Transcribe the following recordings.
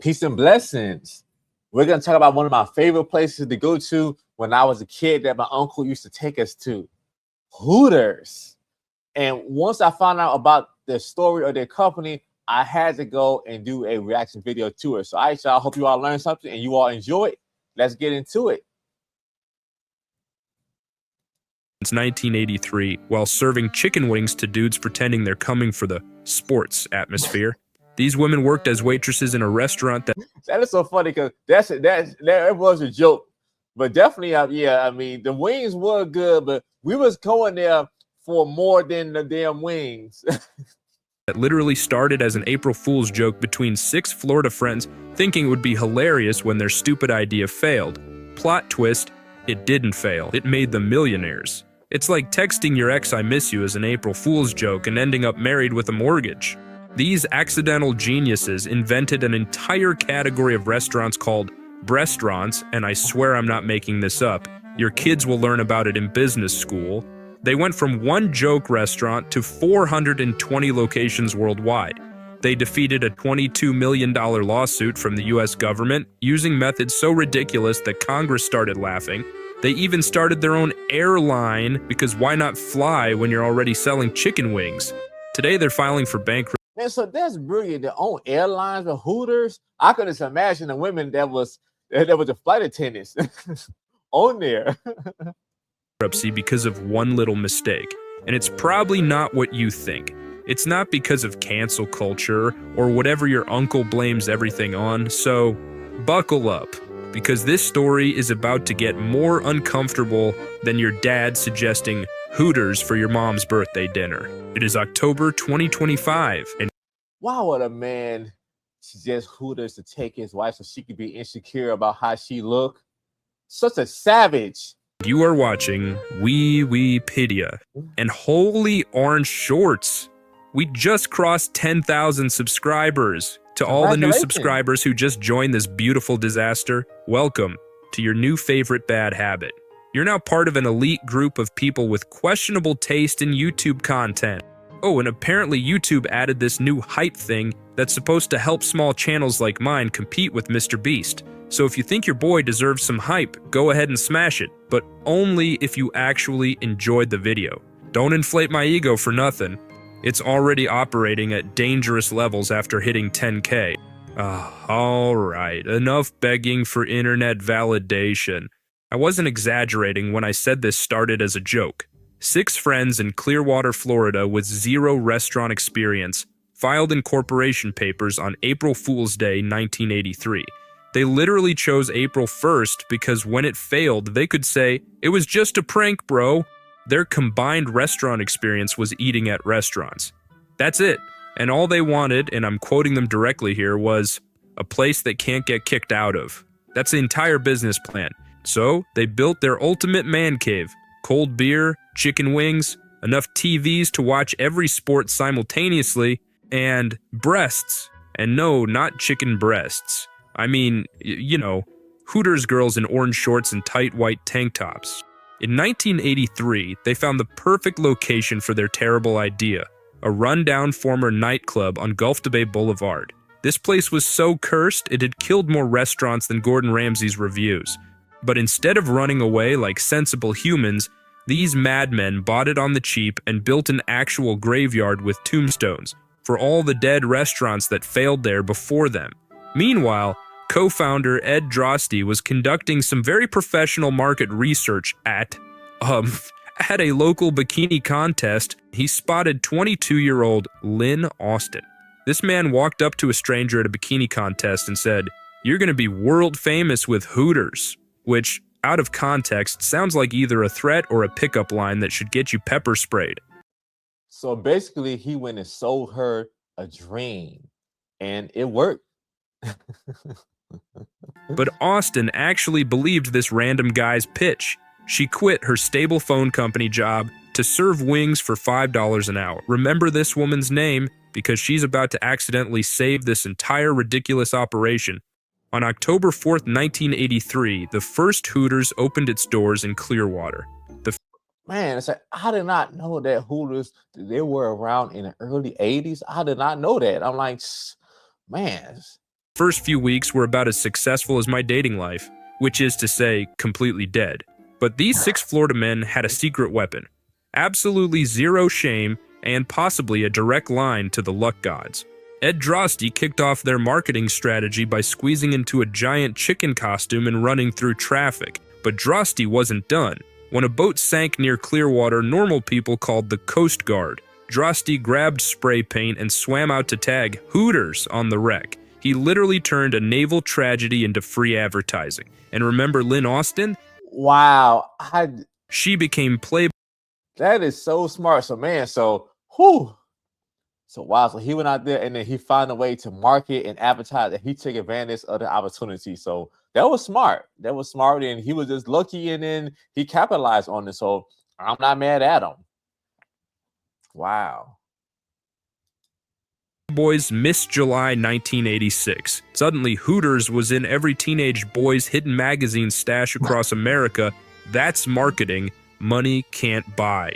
Peace and blessings. We're going to talk about one of my favorite places to go to when I was a kid that my uncle used to take us to, Hooters. And once I found out about their story or their company, I had to go and do a reaction video to it. So, all right, y'all, hope you all learned something and you all enjoy it. Let's get into it. Since 1983, while serving chicken wings to dudes pretending they're coming for the sports atmosphere. These women worked as waitresses in a restaurant that is so funny because that was a joke. But definitely, yeah, I mean, the wings were good, but we was going there for more than the damn wings. that literally started as an April Fool's joke between 6 Florida friends thinking it would be hilarious when their stupid idea failed. Plot twist, it didn't fail. It made them millionaires. It's like texting your ex I miss you as an April Fool's joke and ending up married with a mortgage. These accidental geniuses invented an entire category of restaurants called breastaurants, and I swear I'm not making this up. Your kids will learn about it in business school. They went from one joke restaurant to 420 locations worldwide. They defeated a $22 million lawsuit from the US government using methods so ridiculous that Congress started laughing. They even started their own airline because why not fly when you're already selling chicken wings? Today they're filing for bankruptcy. Man, so that's brilliant. Their own airlines or Hooters. I could just imagine the women that was the flight attendants on there. Because of one little mistake. And it's probably not what you think. It's not because of cancel culture or whatever your uncle blames everything on. So buckle up, because this story is about to get more uncomfortable than your dad suggesting Hooters for your mom's birthday dinner. It is October 2025, and why would a man suggest Hooters to take his wife so she could be insecure about how she look? Such a savage. You are watching Weepedia. And holy orange shorts, we just crossed 10,000 subscribers. To all the new subscribers who just joined this beautiful disaster, welcome to your new favorite bad habit. You're now part of an elite group of people with questionable taste in YouTube content. Oh, and apparently YouTube added this new hype thing that's supposed to help small channels like mine compete with Mr. Beast. So if you think your boy deserves some hype, go ahead and smash it, but only if you actually enjoyed the video. Don't inflate my ego for nothing. It's already operating at dangerous levels after hitting 10K. Alright, enough begging for internet validation. I wasn't exaggerating when I said this started as a joke. 6 friends in Clearwater, Florida with 0 restaurant experience filed incorporation papers on April Fool's Day 1983. They literally chose April 1st because when it failed, they could say, "It was just a prank, bro." Their combined restaurant experience was eating at restaurants. That's it. And all they wanted, and I'm quoting them directly here, was a place they can't get kicked out of. That's the entire business plan. So they built their ultimate man cave. Cold beer, chicken wings, enough TVs to watch every sport simultaneously, and breasts. And no, not chicken breasts. I mean, you know, Hooters girls in orange shorts and tight white tank tops. In 1983, they found the perfect location for their terrible idea, a rundown former nightclub on Gulf to Bay Boulevard. This place was so cursed, it had killed more restaurants than Gordon Ramsay's reviews. But instead of running away like sensible humans, these madmen bought it on the cheap and built an actual graveyard with tombstones for all the dead restaurants that failed there before them. Meanwhile, co-founder Ed Drosty was conducting some very professional market research at a local bikini contest. He spotted 22-year-old Lynn Austin. This man walked up to a stranger at a bikini contest and said, "You're going to be world famous with Hooters," which, out of context, sounds like either a threat or a pickup line that should get you pepper sprayed. So basically, he went and sold her a dream, and it worked. But Austin actually believed this random guy's pitch. She quit her stable phone company job to serve wings for $5 an hour. Remember this woman's name because she's about to accidentally save this entire ridiculous operation. On October 4th, 1983, the first Hooters opened its doors in Clearwater. Man, it's like, I did not know that Hooters, they were around in the early 80s. I did not know that. I'm like, man. First few weeks were about as successful as my dating life, which is to say, completely dead. But these 6 Florida men had a secret weapon. Absolutely zero shame and possibly a direct line to the luck gods. Ed Drosty kicked off their marketing strategy by squeezing into a giant chicken costume and running through traffic. But Drosty wasn't done. When a boat sank near Clearwater, normal people called the Coast Guard. Drosty grabbed spray paint and swam out to tag Hooters on the wreck. He literally turned a naval tragedy into free advertising. And remember Lynn Austin? Wow. She became Playboy. That is so smart. So, man, whew. So, wow. So, he went out there and then he found a way to market and advertise, and he took advantage of the opportunity. So, that was smart. That was smart. And he was just lucky, and then he capitalized on it. So, I'm not mad at him. Wow. Boys missed July 1986. Suddenly, Hooters was in every teenage boy's hidden magazine stash across America. That's marketing money can't buy.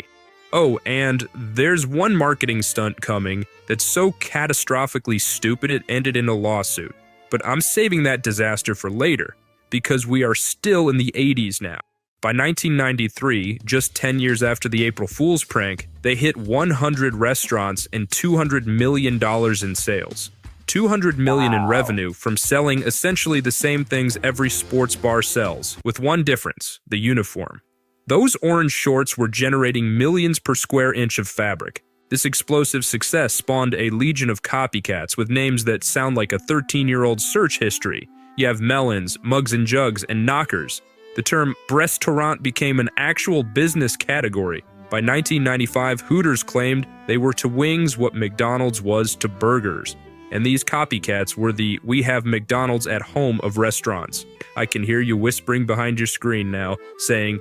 Oh, and there's one marketing stunt coming that's so catastrophically stupid it ended in a lawsuit. But I'm saving that disaster for later, because we are still in the 80s now. By 1993, just 10 years after the April Fool's prank, they hit 100 restaurants and $200 million in sales. $200 million in revenue from selling essentially the same things every sports bar sells, with one difference: the uniform. Those orange shorts were generating millions per square inch of fabric. This explosive success spawned a legion of copycats with names that sound like a 13-year-old's search history. You have Melons, Mugs and Jugs, and Knockers. The term breast-torrent became an actual business category. By 1995, Hooters claimed they were to wings what McDonald's was to burgers. And these copycats were the "we have McDonald's at home" of restaurants. I can hear you whispering behind your screen now, saying,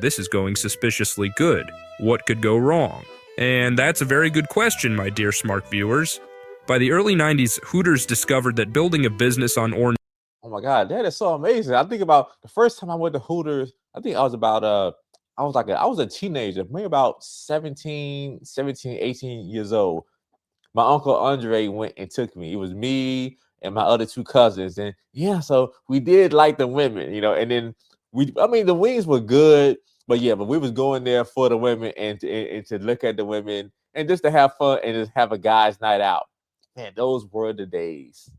this is going suspiciously good. What could go wrong? And that's a very good question, my dear smart viewers. By the early 90s, Hooters discovered that building a business on orange... Oh my God, that is so amazing. I think about the first time I went to Hooters, I think I was about I was a teenager, maybe about 17, 18 years old. My uncle Andre went and took me. It was me and my other 2 cousins. And yeah, so we did like the women, and then the wings were good, but we was going there for the women and to look at the women and just to have fun and just have a guy's night out. Man, those were the days.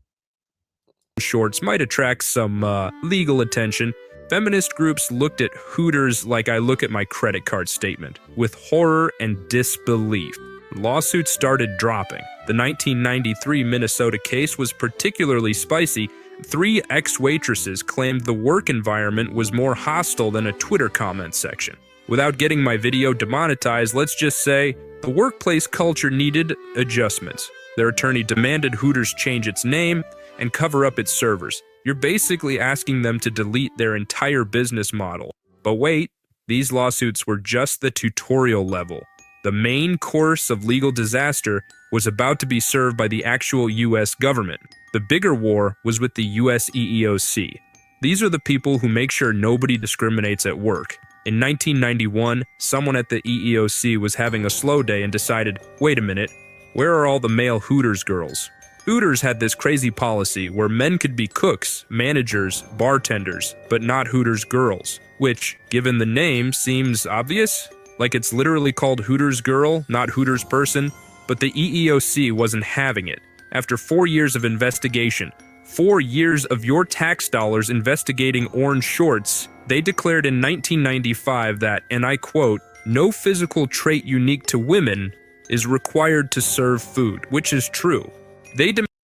Shorts might attract some legal attention. Feminist groups looked at Hooters like I look at my credit card statement, with horror and disbelief. Lawsuits started dropping. The 1993 Minnesota case was particularly spicy. 3 ex-waitresses claimed the work environment was more hostile than a Twitter comment section. Without getting my video demonetized, let's just say the workplace culture needed adjustments. Their attorney demanded Hooters change its name and cover up its servers. You're basically asking them to delete their entire business model. But wait, these lawsuits were just the tutorial level. The main course of legal disaster was about to be served by the actual US government. The bigger war was with the US EEOC. These are the people who make sure nobody discriminates at work. In 1991, someone at the EEOC was having a slow day and decided, wait a minute, where are all the male Hooters girls? Hooters had this crazy policy where men could be cooks, managers, bartenders, but not Hooters girls, which, given the name, seems obvious. Like it's literally called Hooters Girl, not Hooters Person, but the EEOC wasn't having it. After 4 years of investigation, 4 years of your tax dollars investigating orange shorts, they declared in 1995 that, and I quote, "no physical trait unique to women is required to serve food," which is true.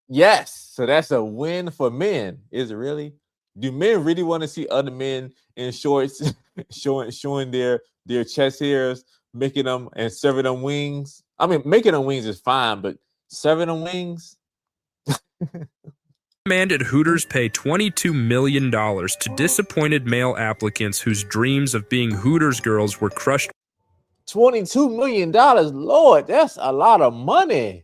Yes, so that's a win for men. Is it really? Do men really want to see other men in shorts showing their chest hairs, making them and serving them wings? I mean, making them wings is fine, but serving them wings? Demanded Hooters pay $22 million to disappointed male applicants whose dreams of being Hooters girls were crushed. $22 million, Lord, that's a lot of money.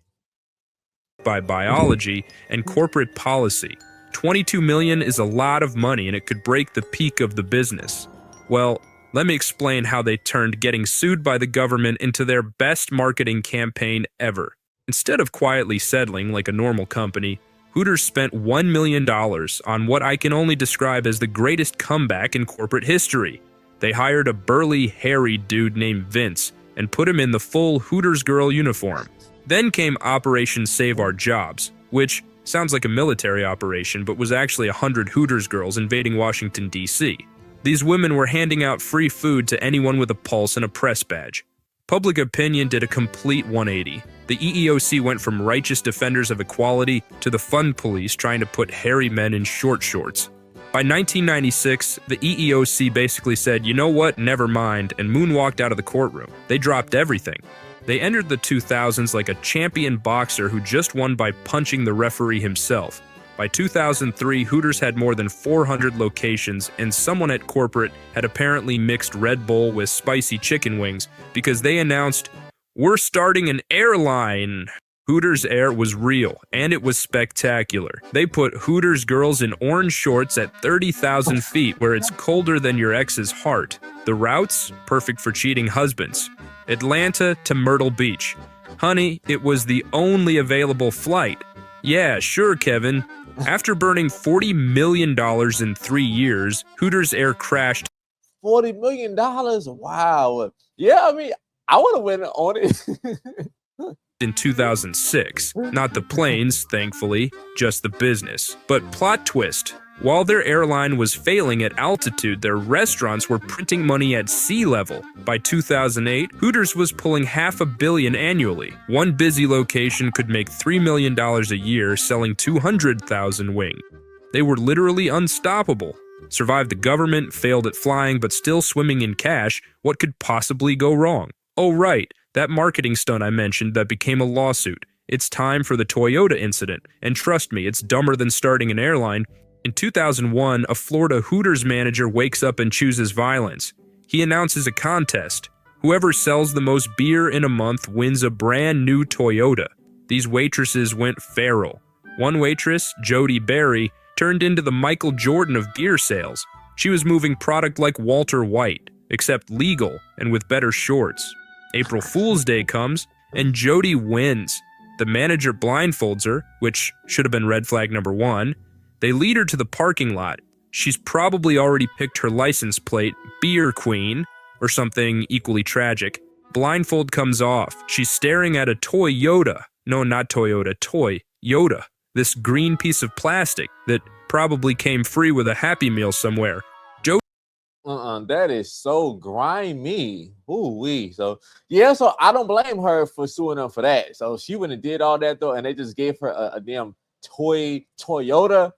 By biology and corporate policy. $22 million is a lot of money and it could break the peak of the business. Well, let me explain how they turned getting sued by the government into their best marketing campaign ever. Instead of quietly settling like a normal company, Hooters spent $1 million on what I can only describe as the greatest comeback in corporate history. They hired a burly, hairy dude named Vince and put him in the full Hooters girl uniform. Then came Operation Save Our Jobs, which sounds like a military operation but was actually 100 Hooters girls invading Washington, D.C. These women were handing out free food to anyone with a pulse and a press badge. Public opinion did a complete 180. The EEOC went from righteous defenders of equality to the fun police trying to put hairy men in short shorts. By 1996, the EEOC basically said, you know what, never mind, and moonwalked out of the courtroom. They dropped everything. They entered the 2000s like a champion boxer who just won by punching the referee himself. By 2003, Hooters had more than 400 locations, and someone at corporate had apparently mixed Red Bull with spicy chicken wings because they announced, we're starting an airline. Hooters Air was real, and it was spectacular. They put Hooters girls in orange shorts at 30,000 feet where it's colder than your ex's heart. The routes? Perfect for cheating husbands. Atlanta to Myrtle Beach. Honey, it was the only available flight. Yeah, sure, Kevin. After burning $40 million in 3 years, Hooters Air crashed. $40 million? Wow. Yeah, I mean, I would have went on it. In 2006. Not the planes, thankfully, just the business. But plot twist. While their airline was failing at altitude, their restaurants were printing money at sea level. By 2008, Hooters was pulling $500 million annually. One busy location could make $3 million a year selling 200,000 wings. They were literally unstoppable. Survived the government, failed at flying, but still swimming in cash. What could possibly go wrong? Oh right, that marketing stunt I mentioned that became a lawsuit. It's time for the Toyota incident, and trust me, it's dumber than starting an airline. In 2001, a Florida Hooters manager wakes up and chooses violence. He announces a contest. Whoever sells the most beer in a month wins a brand new Toyota. These waitresses went feral. One waitress, Jody Berry, turned into the Michael Jordan of beer sales. She was moving product like Walter White, except legal and with better shorts. April Fool's Day comes, and Jody wins. The manager blindfolds her, which should have been red flag number 1. They lead her to the parking lot. She's probably already picked her license plate, Beer Queen, or something equally tragic. Blindfold comes off. She's staring at a toy Yoda. No, not Toyota, toy Yoda. This green piece of plastic that probably came free with a Happy Meal somewhere. That is so grimy. Ooh-wee. So, yeah, so I don't blame her for suing them for that. So she wouldn't have did all that, though, and they just gave her a damn toy Toyota.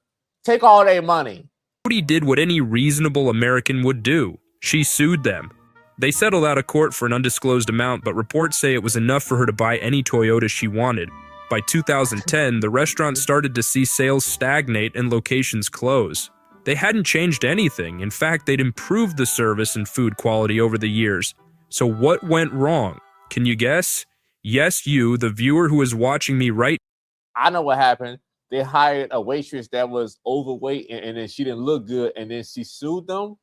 Take all their money. Jody did what any reasonable American would do. She sued them. They settled out of court for an undisclosed amount, but reports say it was enough for her to buy any Toyota she wanted. By 2010, the restaurant started to see sales stagnate and locations close. They hadn't changed anything. In fact, they'd improved the service and food quality over the years. So what went wrong? Can you guess? Yes, you, the viewer who is watching me right. I know what happened. They hired a waitress that was overweight and then she didn't look good and then she sued them.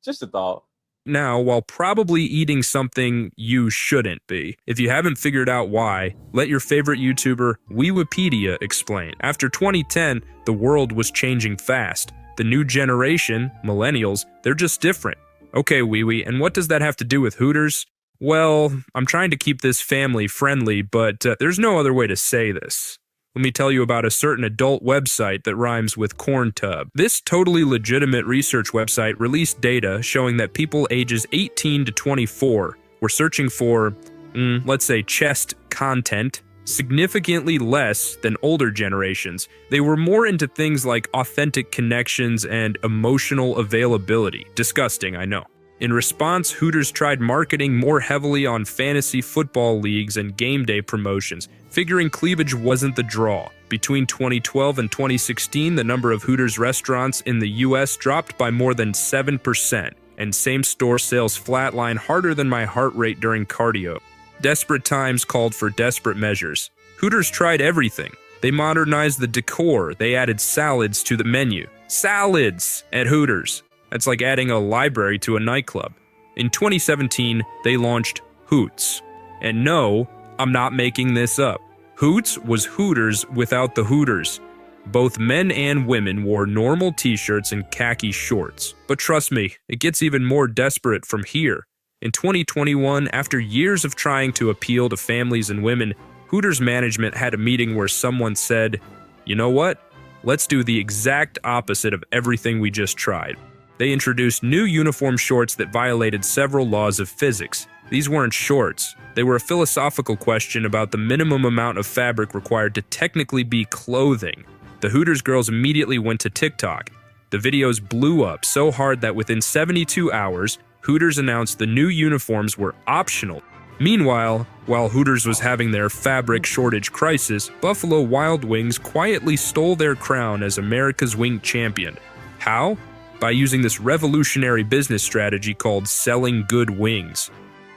Just a thought. Now, while probably eating something you shouldn't be. If you haven't figured out why, let your favorite YouTuber, Wikipedia, explain. After 2010, the world was changing fast. The new generation, millennials, they're just different. Okay, Wee, and what does that have to do with Hooters? Well, I'm trying to keep this family friendly, but there's no other way to say this. Let me tell you about a certain adult website that rhymes with corn tub. This totally legitimate research website released data showing that people ages 18 to 24 were searching for, let's say, chest content significantly less than older generations. They were more into things like authentic connections and emotional availability. Disgusting, I know. In response, Hooters tried marketing more heavily on fantasy football leagues and game day promotions, figuring cleavage wasn't the draw. Between 2012 and 2016, the number of Hooters restaurants in the US dropped by more than 7%, and same-store sales flatlined harder than my heart rate during cardio. Desperate times called for desperate measures. Hooters tried everything. They modernized the decor, they added salads to the menu. Salads at Hooters! That's like adding a library to a nightclub. In 2017, they launched Hoots. And no, I'm not making this up. Hoots was Hooters without the Hooters. Both men and women wore normal t-shirts and khaki shorts. But trust me, it gets even more desperate from here. In 2021, after years of trying to appeal to families and women, Hooters management had a meeting where someone said, "You know what? Let's do the exact opposite of everything we just tried." They introduced new uniform shorts that violated several laws of physics. These weren't shorts. They were a philosophical question about the minimum amount of fabric required to technically be clothing. The Hooters girls immediately went to TikTok. The videos blew up so hard that within 72 hours, Hooters announced the new uniforms were optional. Meanwhile, while Hooters was having their fabric shortage crisis, Buffalo Wild Wings quietly stole their crown as America's wing champion. How? By using this revolutionary business strategy called selling good wings.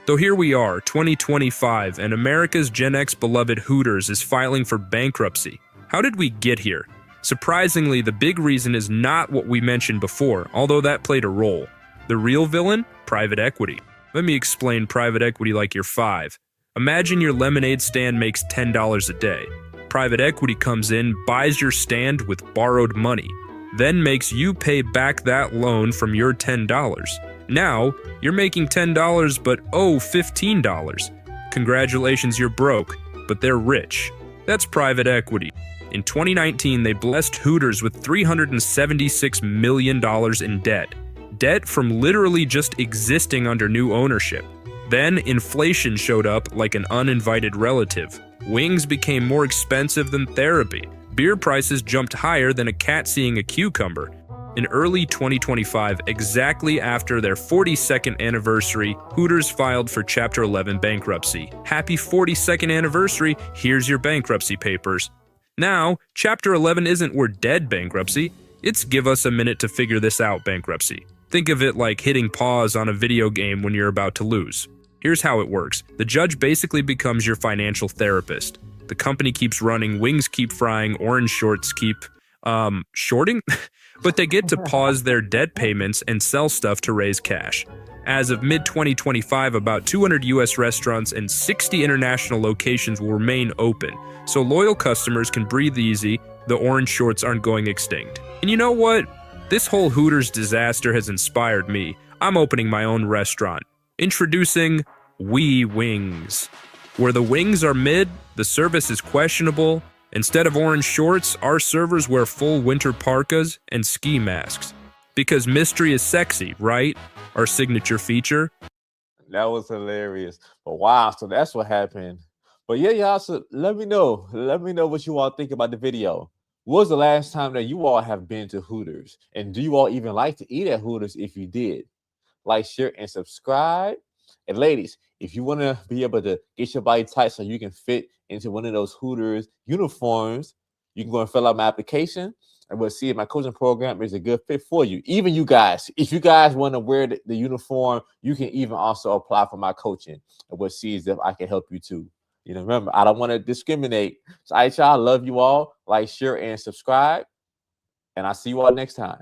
So here we are, 2025, and America's Gen X beloved Hooters is filing for bankruptcy. How did we get here? Surprisingly, the big reason is not what we mentioned before, although that played a role. The real villain? Private equity. Let me explain private equity like you're 5. Imagine your lemonade stand makes $10 a day. Private equity comes in, buys your stand with borrowed money, then makes you pay back that loan from your $10. Now, you're making $10 but owe $15. Congratulations, you're broke, but they're rich. That's private equity. In 2019, they blessed Hooters with $376 million in debt. Debt from literally just existing under new ownership. Then inflation showed up like an uninvited relative. Wings became more expensive than therapy. Beer prices jumped higher than a cat seeing a cucumber. In early 2025, exactly after their 42nd anniversary, Hooters filed for Chapter 11 bankruptcy. Happy 42nd anniversary, here's your bankruptcy papers. Now, Chapter 11 isn't we're dead bankruptcy, it's give us a minute to figure this out bankruptcy. Think of it like hitting pause on a video game when you're about to lose. Here's how it works. The judge basically becomes your financial therapist. The company keeps running, wings keep frying, orange shorts keep, shorting? But they get to pause their debt payments and sell stuff to raise cash. As of mid-2025, about 200 US restaurants and 60 international locations will remain open, so loyal customers can breathe easy, the orange shorts aren't going extinct. And you know what? This whole Hooters disaster has inspired me. I'm opening my own restaurant. Introducing We Wings. Where the wings are mid, the service is questionable. Instead of orange shorts, our servers wear full winter parkas and ski masks. Because mystery is sexy, right? Our signature feature. That was hilarious. But wow, so that's what happened. But yeah, y'all, so let me know. Let me know what you all think about the video. When was the last time that you all have been to Hooters? And do you all even like to eat at Hooters if you did? Like, share, and subscribe. And ladies, if you want to be able to get your body tight so you can fit into one of those Hooters uniforms, you can go and fill out my application, and we'll see if my coaching program is a good fit for you. Even you guys, if you guys want to wear the uniform, you can even also apply for my coaching, and we'll see if I can help you too. You know, remember, I don't want to discriminate. So, all right, y'all, love you all. Like, share, and subscribe, and I'll see you all next time.